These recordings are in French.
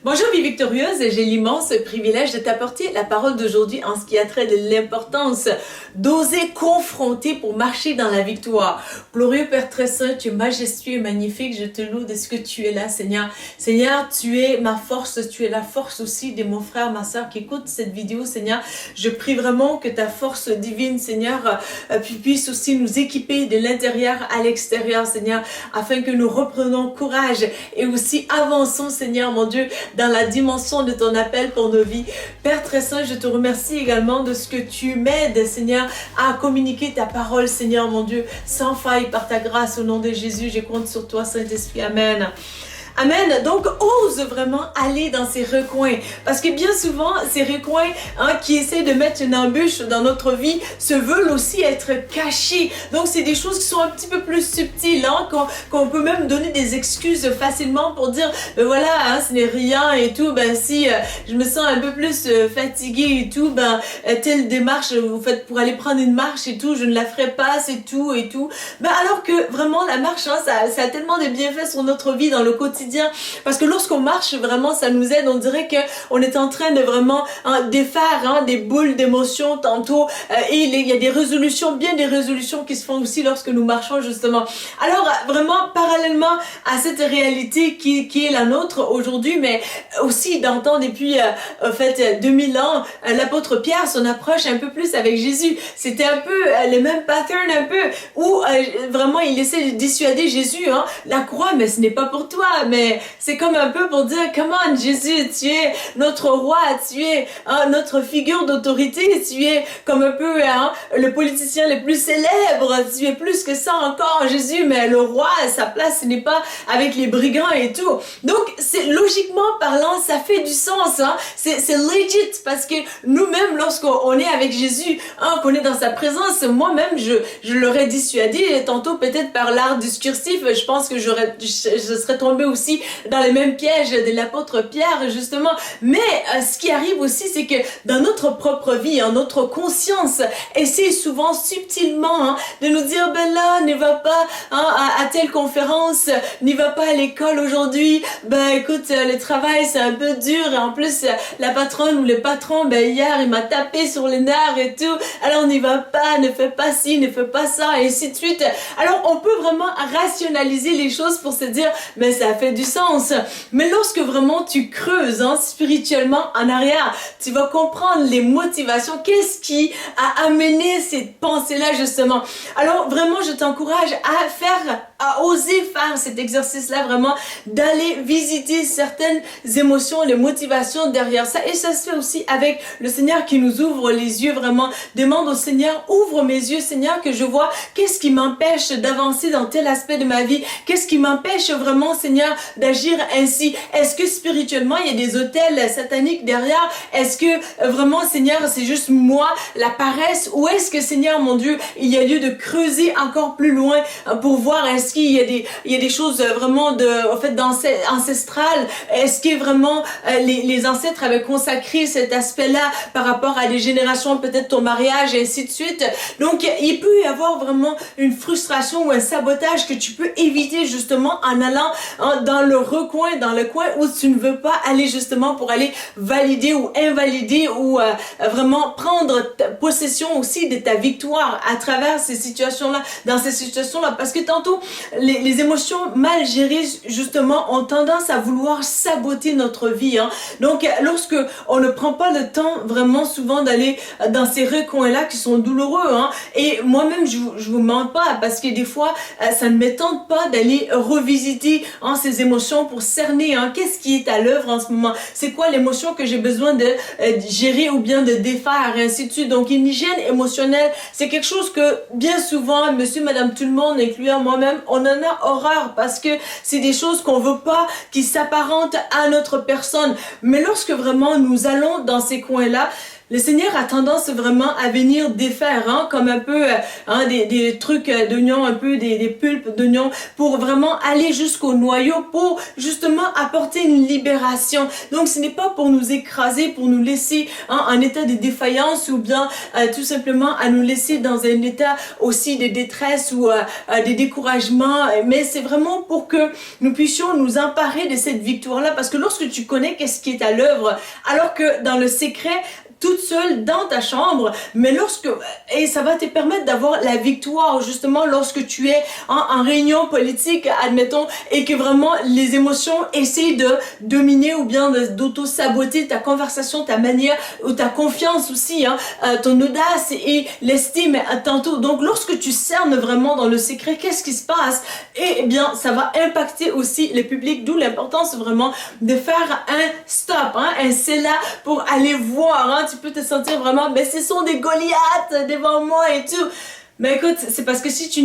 Bonjour vie victorieuse, j'ai l'immense privilège de t'apporter la parole d'aujourd'hui en ce qui a trait de l'importance d'oser confronter pour marcher dans la victoire. Glorieux Père très saint, tu es majestueux et magnifique, je te loue de ce que tu es là Seigneur. Seigneur, tu es ma force, tu es la force aussi de mon frère, ma soeur qui écoute cette vidéo Seigneur. Je prie vraiment que ta force divine Seigneur puisse aussi nous équiper de l'intérieur à l'extérieur Seigneur, afin que nous reprenons courage et aussi avançons Seigneur mon Dieu dans la dimension de ton appel pour nos vies. Père très saint, je te remercie également de ce que tu m'aides, Seigneur, à communiquer ta parole, Seigneur mon Dieu, sans faille par ta grâce. Au nom de Jésus, je compte sur toi, Saint-Esprit. Amen. Amen. Donc, ose vraiment aller dans ces recoins. Parce que bien souvent, ces recoins qui essaient de mettre une embûche dans notre vie se veulent aussi être cachés. Donc, c'est des choses qui sont un petit peu plus subtiles, qu'on peut même donner des excuses facilement pour dire, ben voilà, ce n'est rien et tout. Ben si je me sens un peu plus fatiguée et tout, ben telle démarche vous faites pour aller prendre une marche et tout, je ne la ferai pas, c'est tout et tout. Ben alors que vraiment la marche, ça a tellement de bienfaits sur notre vie dans le quotidien. Parce que lorsqu'on marche, vraiment, ça nous aide. On dirait qu'on est en train de vraiment défaire des boules d'émotions tantôt. Et il y a des résolutions, bien des résolutions qui se font aussi lorsque nous marchons, justement. Alors, vraiment, parallèlement à cette réalité qui est la nôtre aujourd'hui, mais aussi d'entendre depuis, en fait, 2000 ans, l'apôtre Pierre, son approche un peu plus avec Jésus. C'était un peu les mêmes patterns, un peu, où vraiment, il essaie de dissuader Jésus, la croix, mais ce n'est pas pour toi, mais c'est comme un peu pour dire, come on Jésus, tu es notre roi, tu es notre figure d'autorité, tu es comme un peu le politicien le plus célèbre, tu es plus que ça encore Jésus, mais le roi, sa place ce n'est pas avec les brigands et tout. Donc c'est logiquement parlant, ça fait du sens, c'est legit, parce que nous-mêmes lorsqu'on est avec Jésus, qu'on est dans sa présence, moi-même je l'aurais dissuadé tantôt peut-être par l'art discursif, je pense que je serais tombé aussi dans les mêmes pièges de l'apôtre Pierre justement. Mais ce qui arrive aussi, c'est que dans notre propre vie, notre conscience essaie souvent subtilement de nous dire, ben là, ne va pas à telle conférence, n'y va pas à l'école aujourd'hui, ben écoute, le travail c'est un peu dur et en plus la patronne ou le patron, ben hier il m'a tapé sur les nerfs et tout, alors n'y va pas, ne fais pas ci, ne fais pas ça et ainsi de suite. Alors on peut vraiment rationaliser les choses pour se dire, mais ça fait du sens. Mais lorsque vraiment tu creuses spirituellement en arrière, tu vas comprendre les motivations. Qu'est-ce qui a amené cette pensée-là justement? Alors vraiment, je t'encourage à oser faire cet exercice-là, vraiment, d'aller visiter certaines émotions, les motivations derrière ça. Et ça se fait aussi avec le Seigneur qui nous ouvre les yeux, vraiment. Demande au Seigneur, ouvre mes yeux, Seigneur, que je vois qu'est-ce qui m'empêche d'avancer dans tel aspect de ma vie. Qu'est-ce qui m'empêche vraiment, Seigneur, d'agir ainsi? Est-ce que spirituellement, il y a des autels sataniques derrière? Est-ce que vraiment, Seigneur, c'est juste moi, la paresse? Ou est-ce que, Seigneur, mon Dieu, il y a lieu de creuser encore plus loin pour voir est-ce qu'il y a des choses vraiment ancestrales? Est-ce que vraiment les ancêtres avaient consacré cet aspect-là par rapport à des générations, peut-être ton mariage et ainsi de suite? Donc, il peut y avoir vraiment une frustration ou un sabotage que tu peux éviter justement en allant dans le recoin, dans le coin où tu ne veux pas aller justement pour aller valider ou invalider ou vraiment prendre possession aussi de ta victoire à travers ces situations-là, dans ces situations-là. Parce que tantôt, les émotions mal gérées, justement, ont tendance à vouloir saboter notre vie. Donc, lorsque on ne prend pas le temps vraiment souvent d'aller dans ces recoins-là qui sont douloureux, et moi-même, je vous mens pas, parce que des fois, ça ne me tente pas d'aller revisiter ces émotions pour cerner qu'est-ce qui est à l'œuvre en ce moment. C'est quoi l'émotion que j'ai besoin de gérer ou bien de défaire, et ainsi de suite. Donc, une hygiène émotionnelle, c'est quelque chose que bien souvent, monsieur, madame, tout le monde, incluant moi-même, on en a horreur parce que c'est des choses qu'on veut pas qui s'apparentent à notre personne. Mais lorsque vraiment nous allons dans ces coins-là, le Seigneur a tendance vraiment à venir défaire, hein, comme un peu des trucs d'oignons, un peu des pulpes d'oignons, pour vraiment aller jusqu'au noyau, pour justement apporter une libération. Donc ce n'est pas pour nous écraser, pour nous laisser en état de défaillance ou bien tout simplement à nous laisser dans un état aussi de détresse ou de découragement, mais c'est vraiment pour que nous puissions nous emparer de cette victoire-là, parce que lorsque tu connais qu'est-ce qui est à l'œuvre, alors que dans le secret, toute seule dans ta chambre, mais et ça va te permettre d'avoir la victoire justement lorsque tu es en réunion politique, admettons, et que vraiment les émotions essayent de dominer ou bien d'auto-saboter ta conversation, ta manière ou ta confiance aussi, ton audace et l'estime tantôt. Donc lorsque tu cernes vraiment dans le secret, qu'est-ce qui se passe? Eh bien, ça va impacter aussi le public, d'où l'importance vraiment de faire un stop, un c'est là pour aller voir, tu peux te sentir vraiment, mais ce sont des Goliaths devant moi et tout. Mais écoute, c'est parce que si tu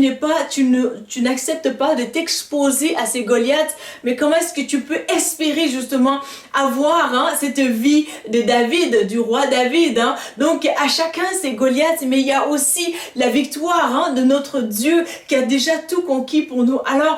n'acceptes pas de t'exposer à ces Goliaths, mais comment est-ce que tu peux espérer justement avoir cette vie de David, du roi David, Donc à chacun ces Goliaths, mais il y a aussi la victoire de notre Dieu qui a déjà tout conquis pour nous. Alors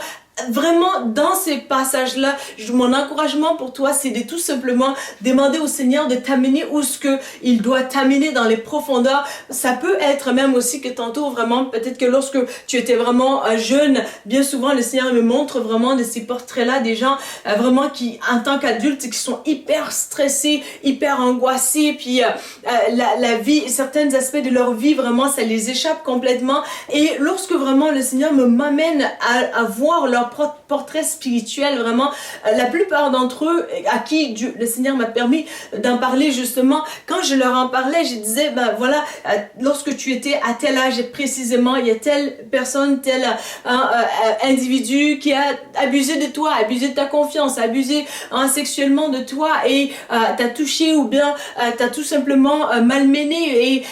vraiment, dans ces passages-là, mon encouragement pour toi, c'est de tout simplement demander au Seigneur de t'amener où ce que il doit t'amener dans les profondeurs. Ça peut être même aussi que tantôt, vraiment, peut-être que lorsque tu étais vraiment jeune, bien souvent, le Seigneur me montre vraiment de ces portraits-là, des gens vraiment qui, en tant qu'adultes, qui sont hyper stressés, hyper angoissés, puis la vie, certains aspects de leur vie, vraiment, ça les échappe complètement. Et lorsque vraiment le Seigneur m'amène à voir leur portrait spirituel, vraiment, la plupart d'entre eux à qui le Seigneur m'a permis d'en parler justement, quand je leur en parlais, je disais, voilà, lorsque tu étais à tel âge précisément, il y a telle personne, tel individu qui a abusé de toi, abusé de ta confiance, abusé sexuellement de toi et t'a touché ou bien t'as tout simplement malmené et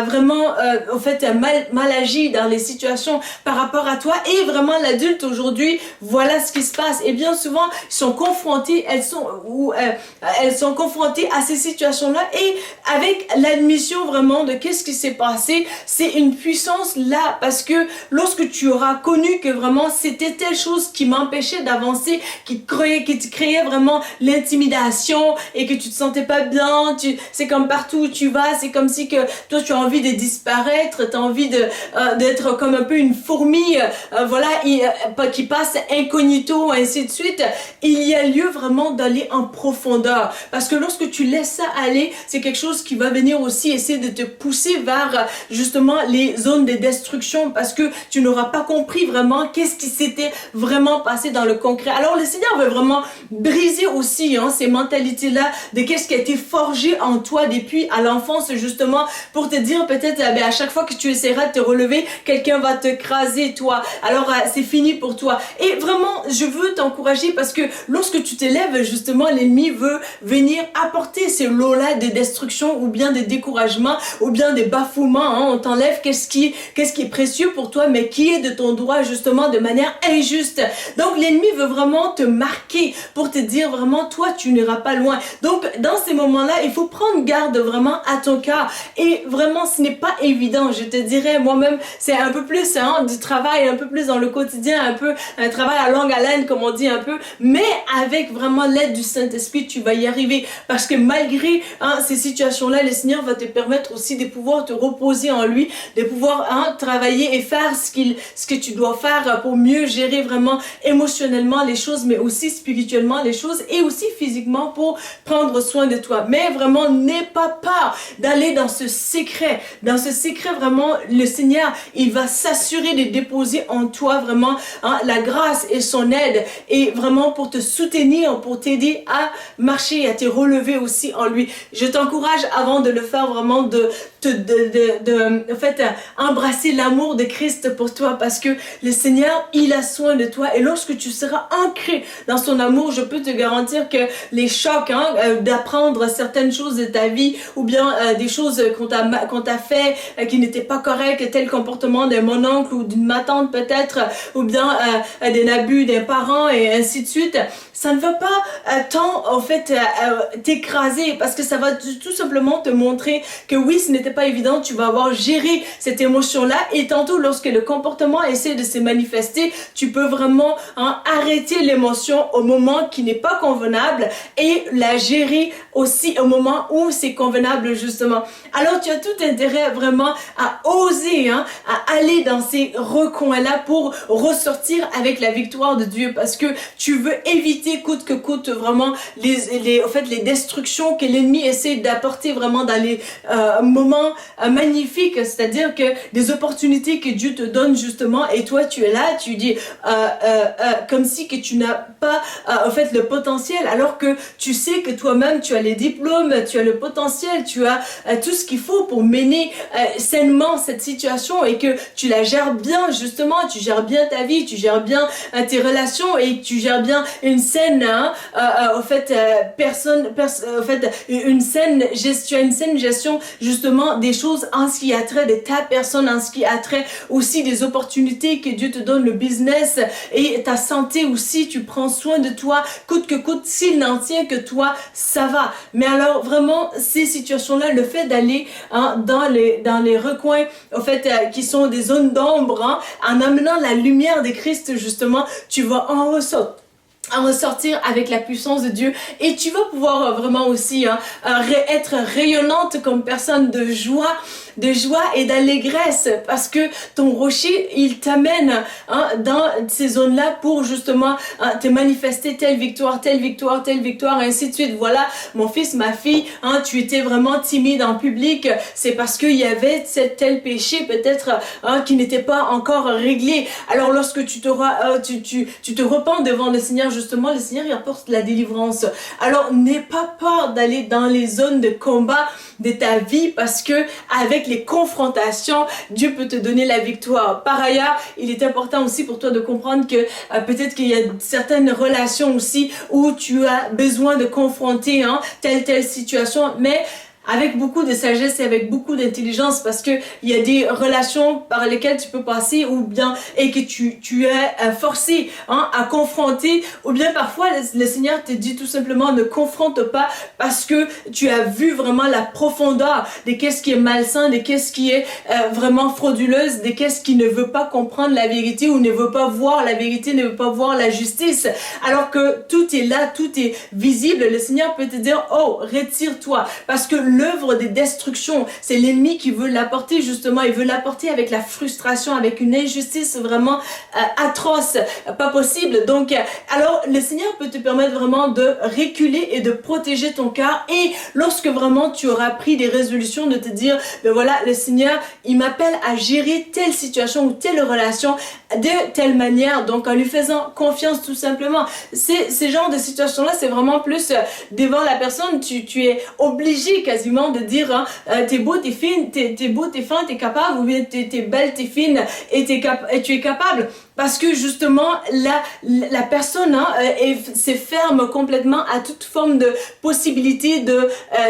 vraiment en fait mal agi dans les situations par rapport à toi, et vraiment l'adulte aujourd'hui, voilà ce qui se passe. Et bien souvent, ils sont confrontés, elles sont confrontées à ces situations-là, et avec l'admission vraiment de qu'est-ce qui s'est passé, c'est une puissance là, parce que lorsque tu auras connu que vraiment c'était telle chose qui m'empêchait d'avancer, qui te créait vraiment l'intimidation et que tu te sentais pas bien, c'est comme partout où tu vas, c'est comme si que toi tu as envie de disparaître, tu as envie d'être comme un peu une fourmi, voilà, qui passe incognito, ainsi de suite. Il y a lieu vraiment d'aller en profondeur, parce que lorsque tu laisses ça aller, c'est quelque chose qui va venir aussi essayer de te pousser vers justement les zones de destruction, parce que tu n'auras pas compris vraiment qu'est-ce qui s'était vraiment passé dans le concret. Alors le Seigneur veut vraiment briser aussi ces mentalités-là de qu'est-ce qui a été forgé en toi depuis à l'enfance, justement, pour te dire peut-être à chaque fois que tu essaieras de te relever, quelqu'un va te craser toi. Alors c'est fini pour toi. Et vraiment, je veux t'encourager, parce que lorsque tu t'élèves, justement, l'ennemi veut venir apporter ces lots-là de destruction ou bien de découragement ou bien des bafouements. On t'enlève qu'est-ce qui est précieux pour toi, mais qui est de ton droit, justement, de manière injuste. Donc l'ennemi veut vraiment te marquer pour te dire vraiment, toi, tu n'iras pas loin. Donc dans ces moments-là, il faut prendre garde vraiment à ton cœur. Et vraiment, ce n'est pas évident. Je te dirais, moi-même, c'est un peu plus du travail, un peu plus dans le quotidien, un peu un travail à longue haleine, comme on dit un peu, mais avec vraiment l'aide du Saint-Esprit, tu vas y arriver, parce que malgré ces situations-là, le Seigneur va te permettre aussi de pouvoir te reposer en lui, de pouvoir travailler et faire ce que tu dois faire pour mieux gérer vraiment émotionnellement les choses, mais aussi spirituellement les choses, et aussi physiquement pour prendre soin de toi. Mais vraiment, n'aie pas peur d'aller dans ce secret. Dans ce secret, vraiment, le Seigneur, il va s'assurer de déposer en toi vraiment la grâce et son aide, et vraiment pour te soutenir, pour t'aider à marcher et à te relever aussi en lui. Je t'encourage, avant de le faire, vraiment en fait, embrasser l'amour de Christ pour toi, parce que le Seigneur, il a soin de toi, et lorsque tu seras ancré dans son amour, je peux te garantir que les chocs d'apprendre certaines choses de ta vie, ou bien des choses qu'on t'a fait qui n'étaient pas correctes, tel comportement de mon oncle ou d'une ma tante peut-être, ou bien d'un abus d'un parent et ainsi de suite, ça ne va pas tant en fait t'écraser parce que ça va tout simplement te montrer que oui, ce n'était pas évident, tu vas avoir géré cette émotion-là et tantôt lorsque le comportement essaie de se manifester, tu peux vraiment arrêter l'émotion au moment qui n'est pas convenable et la gérer aussi au moment où c'est convenable justement. Alors tu as tout intérêt vraiment à oser, à aller dans ces recoins-là pour ressortir avec la victoire de Dieu parce que tu veux éviter coûte que coûte vraiment les destructions que l'ennemi essaie d'apporter vraiment dans les moments magnifiques, c'est-à-dire que des opportunités que Dieu te donne justement et toi tu es là, tu dis comme si que tu n'as pas en fait le potentiel alors que tu sais que toi-même tu as les diplômes, tu as le potentiel, tu as tout ce qu'il faut pour mener sainement cette situation et que tu la gères bien justement, tu gères bien ta vie, tu gères bien tes relations et tu gères bien une saine une saine gestion justement des choses en ce qui a trait de ta personne, en ce qui a trait aussi des opportunités que Dieu te donne, le business et ta santé aussi, tu prends soin de toi coûte que coûte, s'il n'en tient que toi, ça va. Mais alors vraiment ces situations-là, le fait d'aller dans les recoins en fait qui sont des zones d'ombre, en amenant la lumière de Christ justement, tu vas en ressortir avec la puissance de Dieu et tu vas pouvoir vraiment aussi être rayonnante comme personne de joie et d'allégresse parce que ton rocher il t'amène dans ces zones-là pour justement te manifester telle victoire, ainsi de suite. Voilà, mon fils, ma fille, tu étais vraiment timide en public, c'est parce qu'il y avait tel péché peut-être qui n'était pas encore réglé. Alors lorsque tu te repens devant le Seigneur, justement, le Seigneur il apporte la délivrance. Alors n'aie pas peur d'aller dans les zones de combat de ta vie parce que avec les confrontations, Dieu peut te donner la victoire. Par ailleurs, il est important aussi pour toi de comprendre que peut-être qu'il y a certaines relations aussi où tu as besoin de confronter telle situation, mais avec beaucoup de sagesse et avec beaucoup d'intelligence parce que il y a des relations par lesquelles tu peux passer ou bien et que tu es forcé à confronter ou bien parfois le Seigneur te dit tout simplement ne confronte pas parce que tu as vu vraiment la profondeur de qu'est-ce qui est malsain, de qu'est-ce qui est vraiment frauduleuse, de qu'est-ce qui ne veut pas comprendre la vérité ou ne veut pas voir la vérité, ne veut pas voir la justice alors que tout est là, tout est visible. Le Seigneur peut te dire oh retire-toi parce que l'œuvre de destruction, c'est l'ennemi qui veut l'apporter justement, il veut l'apporter avec la frustration, avec une injustice vraiment atroce, pas possible. Donc, alors le Seigneur peut te permettre vraiment de reculer et de protéger ton cœur et lorsque vraiment tu auras pris des résolutions de te dire, ben voilà, le Seigneur, il m'appelle à gérer telle situation ou telle relation de telle manière, donc en lui faisant confiance tout simplement. Ces genres de situations-là, c'est vraiment plus devant la personne, tu es obligé quasiment de dire t'es beau, t'es fine, t'es beau, t'es fin, t'es capable, ou bien t'es belle, t'es fine et tu es capable. Parce que justement, la personne se ferme complètement à toute forme de possibilité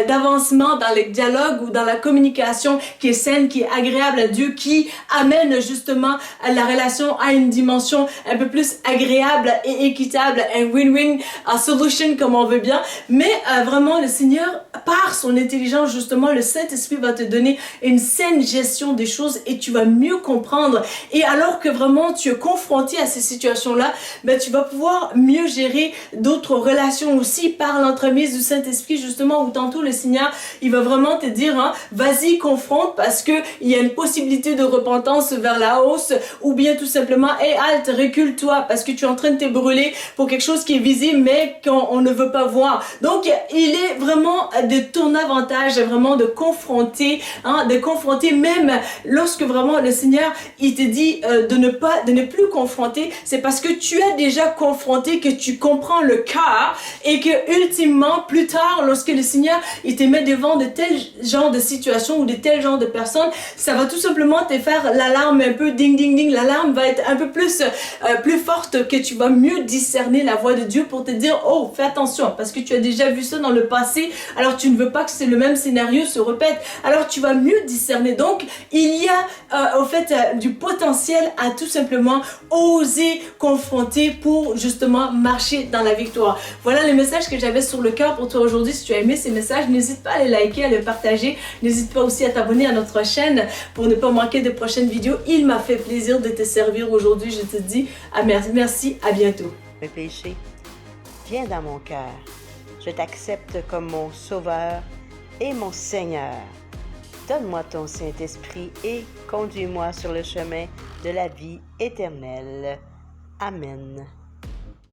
d'avancement dans les dialogues ou dans la communication qui est saine, qui est agréable à Dieu, qui amène justement la relation à une dimension un peu plus agréable et équitable, un win-win solution comme on veut bien. Mais vraiment, le Seigneur, par son intelligence, justement, le Saint-Esprit va te donner une saine gestion des choses et tu vas mieux comprendre. Et alors que vraiment tu es confronté à ces situations-là, ben, tu vas pouvoir mieux gérer d'autres relations aussi par l'entremise du Saint-Esprit, justement, où tantôt le Seigneur, il va vraiment te dire, vas-y, confronte, parce que il y a une possibilité de repentance vers la hausse, ou bien tout simplement, hey, halte, recule-toi, parce que tu es en train de te brûler pour quelque chose qui est visible, mais qu'on ne veut pas voir. Donc, il est vraiment de ton avantage, vraiment de confronter même lorsque vraiment le Seigneur, il te dit de ne plus confronter, c'est parce que tu as déjà confronté, que tu comprends le cas et que ultimement, plus tard, lorsque le Seigneur, il te met devant de tels genres de situations ou de tels genres de personnes, ça va tout simplement te faire l'alarme un peu ding ding ding, l'alarme va être un peu plus forte, que tu vas mieux discerner la voix de Dieu pour te dire, oh, fais attention, parce que tu as déjà vu ça dans le passé, alors tu ne veux pas que le même scénario se répète, alors tu vas mieux discerner. Donc, il y a au fait du potentiel à tout simplement oser confronter pour justement marcher dans la victoire. Voilà le message que j'avais sur le cœur pour toi aujourd'hui. Si tu as aimé ces messages, n'hésite pas à les liker, à les partager. N'hésite pas aussi à t'abonner à notre chaîne pour ne pas manquer de prochaines vidéos. Il m'a fait plaisir de te servir aujourd'hui. Je te dis merci, à bientôt. Mes péchés, viens dans mon cœur. Je t'accepte comme mon Sauveur et mon Seigneur. Donne-moi ton Saint-Esprit et conduis-moi sur le chemin de la vie éternelle. Amen.